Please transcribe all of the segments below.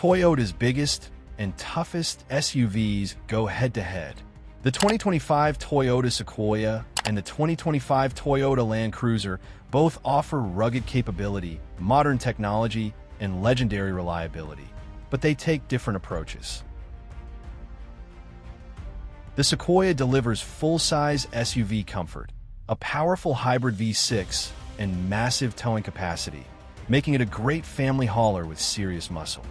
Toyota's biggest and toughest SUVs go head-to-head. The 2025 Toyota Sequoia and the 2025 Toyota Land Cruiser both offer rugged capability, modern technology, and legendary reliability, but they take different approaches. The Sequoia delivers full-size SUV comfort, a powerful hybrid V6, and massive towing capacity, making it a great family hauler with serious muscle.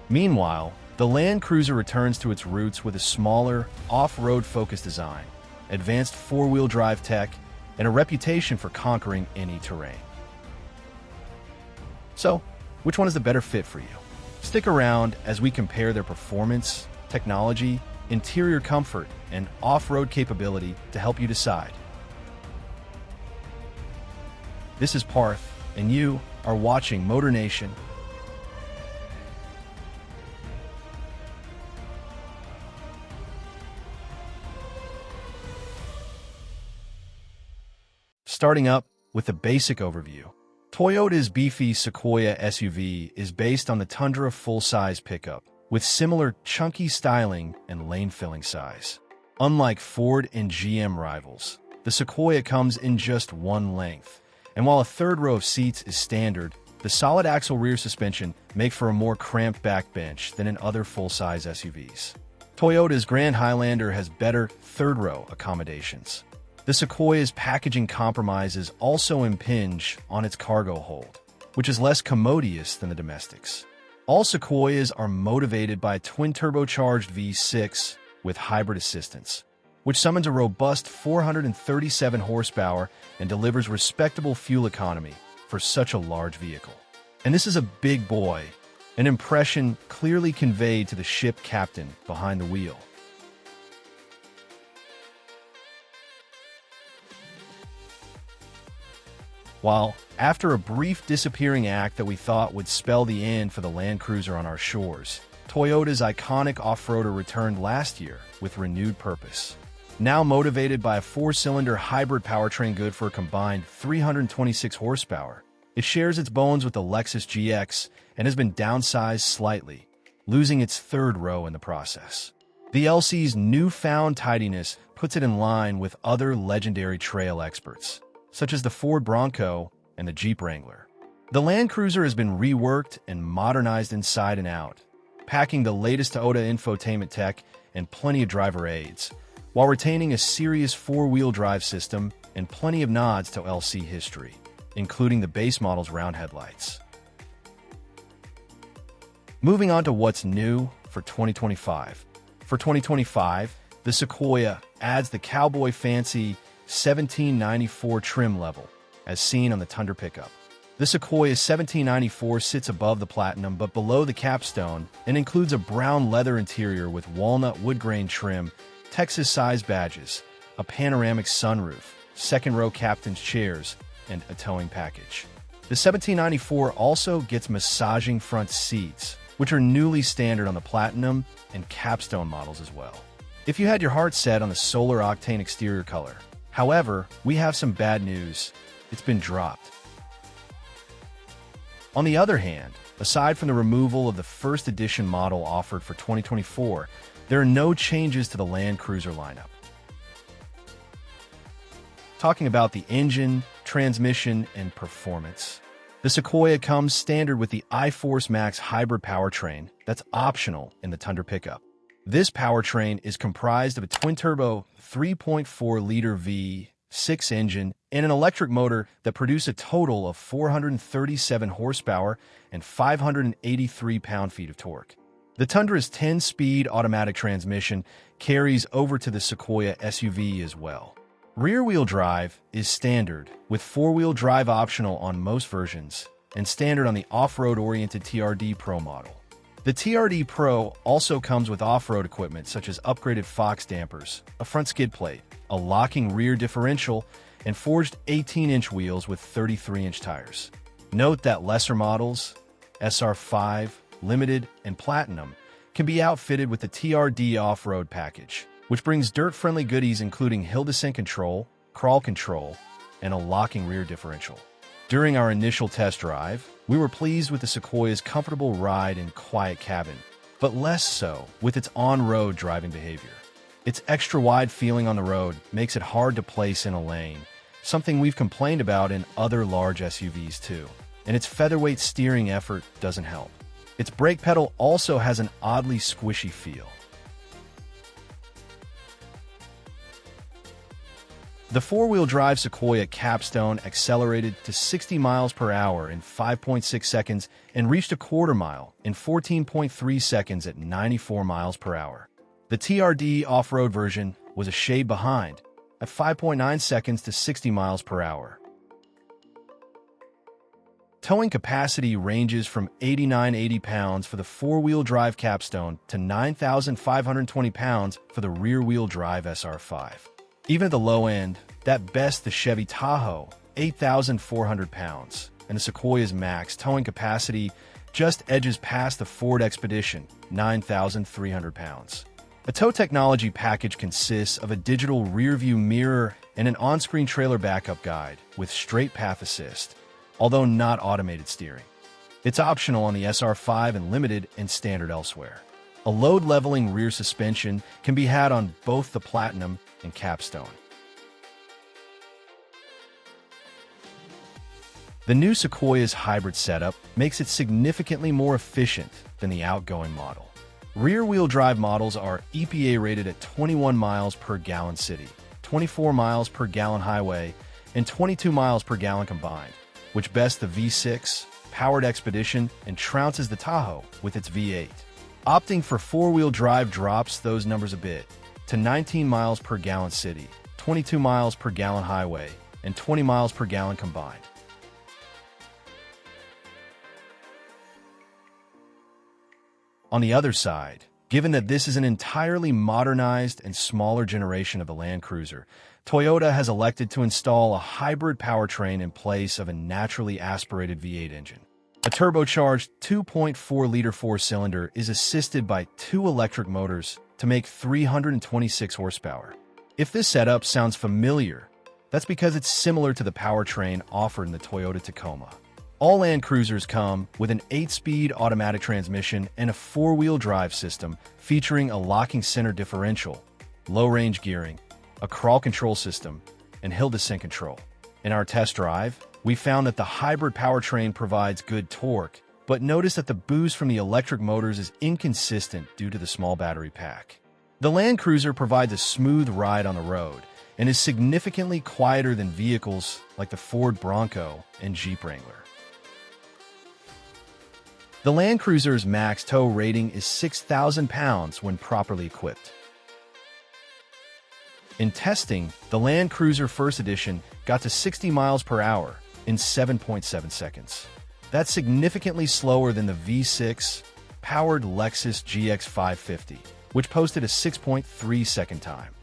Meanwhile, the Land Cruiser returns to its roots with a smaller, off-road focused design, advanced four-wheel drive tech, and a reputation for conquering any terrain. So, which one is the better fit for you? Stick around as we compare their performance, technology, interior comfort, and off-road capability to help you decide. This is Parth, and you are watching MotorNation. Starting up with a basic overview. Toyota's beefy Sequoia SUV is based on the Tundra full-size pickup, with similar chunky styling and lane-filling size. Unlike Ford and GM rivals, the Sequoia comes in just one length, and while a third row of seats is standard, the solid axle rear suspension make for a more cramped back bench than in other full-size SUVs. Toyota's Grand Highlander has better third-row accommodations. The Sequoia's packaging compromises also impinge on its cargo hold, which is less commodious than the domestics. All Sequoias are motivated by a twin-turbocharged V6 with hybrid assistance, which summons a robust 437 horsepower and delivers respectable fuel economy for such a large vehicle. And this is a big boy, an impression clearly conveyed to the ship captain behind the wheel. While, after a brief disappearing act that we thought would spell the end for the Land Cruiser on our shores, Toyota's iconic off-roader returned last year with renewed purpose. Now motivated by a four-cylinder hybrid powertrain good for a combined 326 horsepower, it shares its bones with the Lexus GX and has been downsized slightly, losing its third row in the process. The LC's newfound tidiness puts it in line with other legendary trail experts, such as the Ford Bronco and the Jeep Wrangler. The Land Cruiser has been reworked and modernized inside and out, packing the latest Toyota infotainment tech and plenty of driver aids, while retaining a serious four-wheel drive system and plenty of nods to LC history, including the base model's round headlights. Moving on to what's new for 2025. For 2025, the Sequoia adds the cowboy fancy 1794 trim level, as seen on the Tundra pickup. The Sequoia 1794 sits above the Platinum but below the capstone and includes a brown leather interior with walnut wood grain trim, Texas-size badges, a panoramic sunroof, second-row captain's chairs, and a towing package. The 1794 also gets massaging front seats, which are newly standard on the Platinum and capstone models as well. If you had your heart set on the solar octane exterior color, however, we have some bad news. It's been dropped. On the other hand, aside from the removal of the first edition model offered for 2024, there are no changes to the Land Cruiser lineup. Talking about the engine, transmission, and performance. The Sequoia comes standard with the iForce Max hybrid powertrain that's optional in the Tundra pickup. This powertrain is comprised of a twin-turbo 3.4-liter V6 engine and an electric motor that produce a total of 437 horsepower and 583 pound-feet of torque. The Tundra's 10-speed automatic transmission carries over to the Sequoia SUV as well. Rear-wheel drive is standard, with four-wheel drive optional on most versions, and standard on the off-road-oriented TRD Pro model. The TRD Pro also comes with off-road equipment such as upgraded Fox dampers, a front skid plate, a locking rear differential, and forged 18-inch wheels with 33-inch tires. Note that lesser models, SR5, Limited, and Platinum, can be outfitted with the TRD off-road package, which brings dirt-friendly goodies including hill descent control, crawl control, and a locking rear differential. During our initial test drive, we were pleased with the Sequoia's comfortable ride and quiet cabin, but less so with its on-road driving behavior. Its extra-wide feeling on the road makes it hard to place in a lane, something we've complained about in other large SUVs too, and its featherweight steering effort doesn't help. Its brake pedal also has an oddly squishy feel. The four-wheel drive Sequoia Capstone accelerated to 60 miles per hour in 5.6 seconds and reached a quarter mile in 14.3 seconds at 94 miles per hour. The TRD off-road version was a shade behind, at 5.9 seconds to 60 miles per hour. Towing capacity ranges from 8,980 pounds for the four-wheel drive Capstone to 9,520 pounds for the rear-wheel drive SR5. Even at the low end, that best the Chevy Tahoe, 8,400 pounds, and the Sequoia's max towing capacity just edges past the Ford Expedition, 9,300 pounds. A tow technology package consists of a digital rear-view mirror and an on-screen trailer backup guide with straight path assist, although not automated steering. It's optional on the SR5 and limited and standard elsewhere. A load-leveling rear suspension can be had on both the Platinum and Capstone. The new Sequoia's hybrid setup makes it significantly more efficient than the outgoing model. Rear-wheel drive models are EPA rated at 21 miles per gallon city, 24 miles per gallon highway, and 22 miles per gallon combined, which bests the V6, powered Expedition, and trounces the Tahoe with its V8. Opting for four-wheel drive drops those numbers a bit, to 19 miles per gallon city, 22 miles per gallon highway, and 20 miles per gallon combined. On the other side, given that this is an entirely modernized and smaller generation of the Land Cruiser, Toyota has elected to install a hybrid powertrain in place of a naturally aspirated V8 engine. A turbocharged 2.4-liter four-cylinder is assisted by two electric motors to make 326 horsepower. If this setup sounds familiar, that's because it's similar to the powertrain offered in the Toyota Tacoma. All Land Cruisers come with an 8-speed automatic transmission and a four-wheel drive system featuring a locking center differential, low-range gearing, a crawl control system, and hill descent control. In our test drive, we found that the hybrid powertrain provides good torque, but noticed that the boost from the electric motors is inconsistent due to the small battery pack. The Land Cruiser provides a smooth ride on the road and is significantly quieter than vehicles like the Ford Bronco and Jeep Wrangler. The Land Cruiser's max tow rating is 6,000 pounds when properly equipped. In testing, the Land Cruiser First Edition got to 60 miles per hour in 7.7 seconds. That's significantly slower than the V6 powered Lexus GX 550, which posted a 6.3-second time.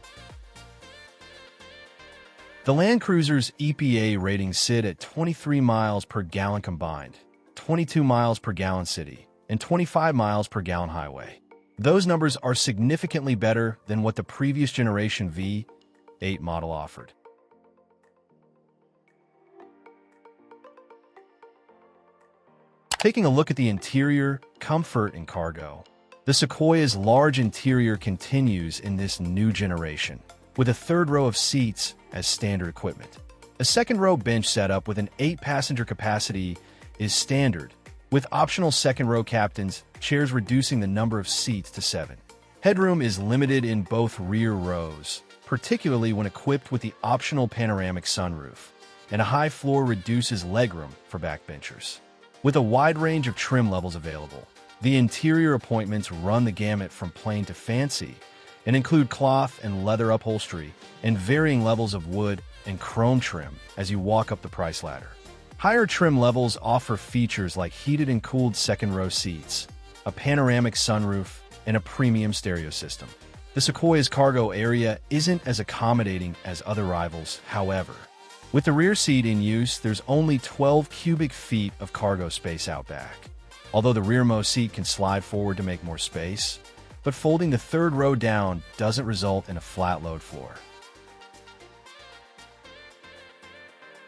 The Land Cruiser's EPA ratings sit at 23 miles per gallon combined, 22 miles per gallon city, and 25 miles per gallon highway. Those numbers are significantly better than what the previous generation V8 model offered. Taking a look at the interior, comfort, and cargo, the Sequoia's large interior continues in this new generation, with a third row of seats as standard equipment. A second row bench setup with an 8-passenger capacity is standard, with optional second row captains, chairs reducing the number of seats to 7. Headroom is limited in both rear rows, particularly when equipped with the optional panoramic sunroof, and a high floor reduces legroom for backbenchers. With a wide range of trim levels available, the interior appointments run the gamut from plain to fancy and include cloth and leather upholstery and varying levels of wood and chrome trim as you walk up the price ladder. Higher trim levels offer features like heated and cooled second-row seats, a panoramic sunroof, and a premium stereo system. The Sequoia's cargo area isn't as accommodating as other rivals, however. With the rear seat in use, there's only 12 cubic feet of cargo space out back. Although the rearmost seat can slide forward to make more space, but folding the third row down doesn't result in a flat load floor.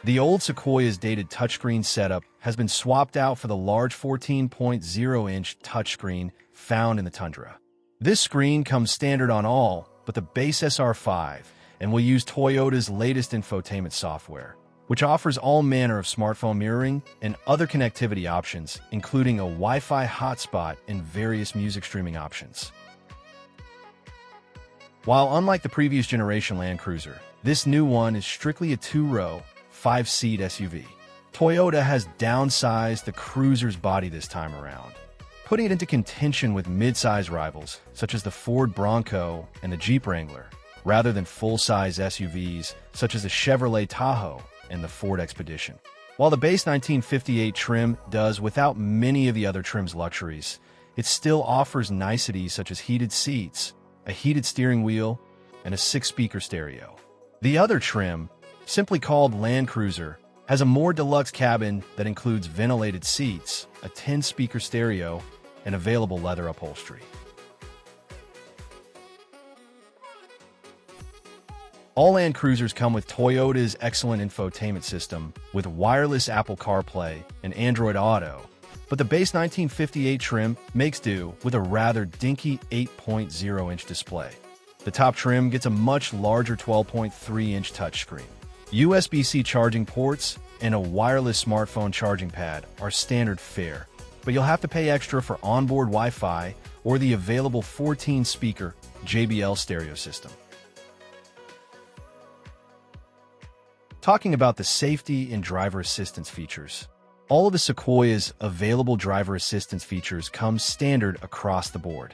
The old Sequoia's dated touchscreen setup has been swapped out for the large 14.0-inch touchscreen found in the Tundra. This screen comes standard on all but the base SR5 and will use Toyota's latest infotainment software, which offers all manner of smartphone mirroring and other connectivity options, including a Wi-Fi hotspot and various music streaming options. While unlike the previous generation Land Cruiser, this new one is strictly a two-row, 5-seat SUV. Toyota has downsized the Cruiser's body this time around, putting it into contention with mid-size rivals such as the Ford Bronco and the Jeep Wrangler, rather than full-size SUVs such as the Chevrolet Tahoe and the Ford Expedition. While the base 1958 trim does without many of the other trim's luxuries, it still offers niceties such as heated seats, a heated steering wheel, and a 6-speaker stereo. The other trim, simply called Land Cruiser, has a more deluxe cabin that includes ventilated seats, a 10-speaker stereo, and available leather upholstery. All Land Cruisers come with Toyota's excellent infotainment system with wireless Apple CarPlay and Android Auto, but the base 1958 trim makes do with a rather dinky 8.0-inch display. The top trim gets a much larger 12.3-inch touchscreen. USB-C charging ports and a wireless smartphone charging pad are standard fare, but you'll have to pay extra for onboard Wi-Fi or the available 14-speaker JBL stereo system. Talking about the safety and driver assistance features, all of the Sequoia's available driver assistance features come standard across the board.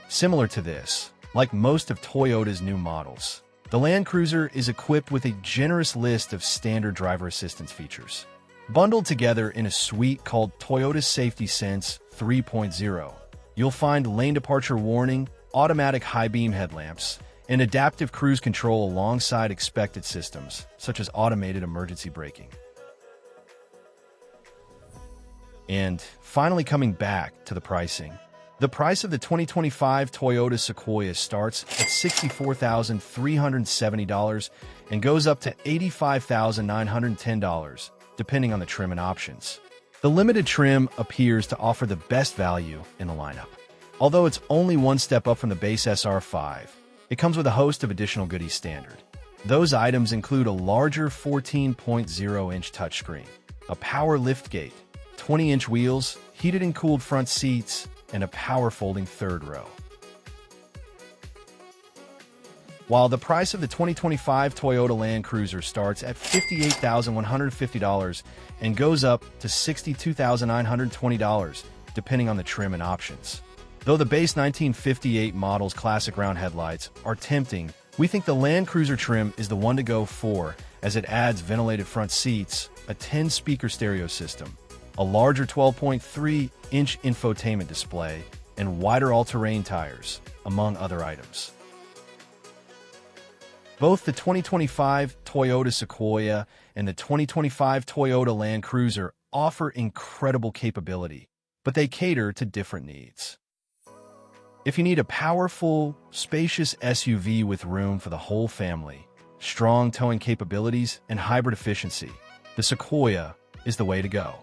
Similar to this, like most of Toyota's new models, the Land Cruiser is equipped with a generous list of standard driver assistance features. Bundled together in a suite called Toyota Safety Sense 3.0, you'll find lane departure warning, automatic high-beam headlamps, and adaptive cruise control alongside expected systems, such as automated emergency braking. And finally, coming back to the pricing. The price of the 2025 Toyota Sequoia starts at $64,370 and goes up to $85,910, depending on the trim and options. The limited trim appears to offer the best value in the lineup. Although it's only one step up from the base SR5, it comes with a host of additional goodies standard. Those items include a larger 14.0-inch touchscreen, a power liftgate, 20-inch wheels, heated and cooled front seats, and a power folding third row. While the price of the 2025 Toyota Land Cruiser starts at $58,150 and goes up to $62,920, depending on the trim and options. Though the base 1958 model's classic round headlights are tempting, we think the Land Cruiser trim is the one to go for, as it adds ventilated front seats, a 10-speaker stereo system, a larger 12.3-inch infotainment display, and wider all-terrain tires, among other items. Both the 2025 Toyota Sequoia and the 2025 Toyota Land Cruiser offer incredible capability, but they cater to different needs. If you need a powerful, spacious SUV with room for the whole family, strong towing capabilities, and hybrid efficiency, the Sequoia is the way to go.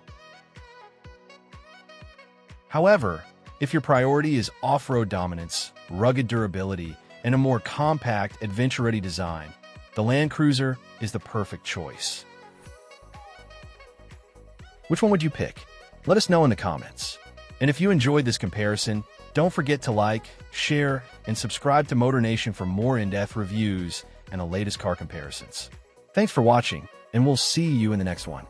However, if your priority is off-road dominance, rugged durability, and a more compact, adventure-ready design, the Land Cruiser is the perfect choice. Which one would you pick? Let us know in the comments. And if you enjoyed this comparison, don't forget to like, share, and subscribe to MotorNation for more in-depth reviews and the latest car comparisons. Thanks for watching, and we'll see you in the next one.